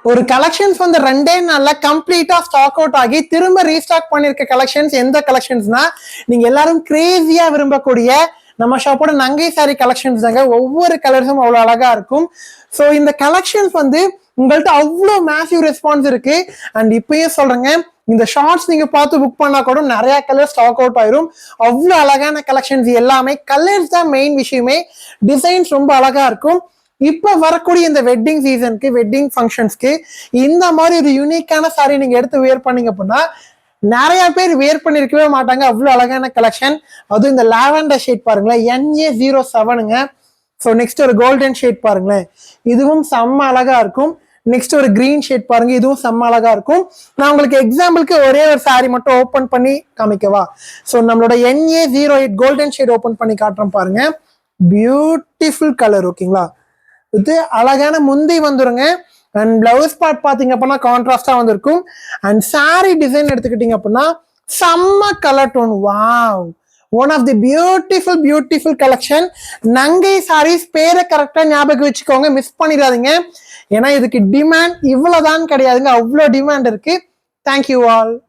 ஒரு கலெக்ஷன்ஸ் வந்து 2 நாள்ல கம்ப்ளீட்டா ஸ்டாக் அவுட் ஆகி திரும்ப ரீஸ்டாக் பண்ணிருக்க கலெக்ஷன்ஸ் எந்த கலெக்ஷன்ஸ்னா நீங்க எல்லாரும் கிரேசியா விரும்பக்கூடிய நம்ம ஷாப்போட நங்கை சாரி கலெக்ஷன்ஸ் தாங்க. ஒவ்வொரு கலர்ஸும் அவ்வளவு அழகா இருக்கும். ஸோ இந்த கலெக்ஷன்ஸ் வந்து உங்கள்கிட்ட அவ்வளோ மேசிவ் ரெஸ்பான்ஸ் இருக்கு. அண்ட் இப்பயும் சொல்றேங்க, இந்த ஷார்ட்ஸ் நீங்க பார்த்து புக் பண்ணா கூட நிறைய கலர் ஸ்டாக் அவுட் ஆயிரும். அவ்வளோ அழகான கலெக்ஷன்ஸ் எல்லாமே. கலர்ஸ் தான் மெயின் விஷயமே. டிசைன்ஸ் ரொம்ப அழகா இருக்கும். இப்ப வரக்கூடிய இந்த வெட்டிங் சீசனுக்கு, வெட்டிங் ஃபங்க்ஷன்ஸ்க்கு இந்த மாதிரி ஒரு யூனிக்கான சாரி நீங்க எடுத்து வேர் பண்ணீங்க அப்படின்னா நிறைய பேர் வேர் பண்ணிருக்கவே மாட்டாங்க. அவ்வளவு அழகான கலெக்ஷன். அதுவும் இந்த லாவெண்டர் ஷேட் பாருங்களேன், NA07ங்க. ஸோ நெக்ஸ்ட் ஒரு கோல்டன் ஷேட் பாருங்களேன், இதுவும் செம்ம அழகா இருக்கும். நெக்ஸ்ட் ஒரு கிரீன் ஷேட் பாருங்க, இதுவும் செம்ம அழகா இருக்கும். நான் உங்களுக்கு எக்ஸாம்பிளுக்கு ஒரே ஒரு சாரி மட்டும் ஓப்பன் பண்ணி காமிக்கவா? ஸோ நம்மளோட NA08 கோல்டன் ஷேட் ஓப்பன் பண்ணி காட்டுறோம் பாருங்க. Beautiful colour. ஓகேங்களா? இது அழகான முந்தி வந்துருங்க. அண்ட் பிளவுஸ் பார்ட் பாத்தீங்க அப்படின்னா கான்ட்ராஸ்டா வந்திருக்கும். அண்ட் சாரி டிசைன் எடுத்துக்கிட்டீங்க அப்படின்னா செம்ம colour tone. Wow, one of the beautiful collection. Nangai sarees பேரை கரெக்டா ஞாபகம் வச்சுக்கோங்க, மிஸ் பண்ணிடாதீங்க. ஏன்னா இதுக்கு டிமாண்ட் இவ்வளவுதான் கிடையாதுங்க, அவ்வளோ டிமாண்ட் இருக்கு. Thank you all.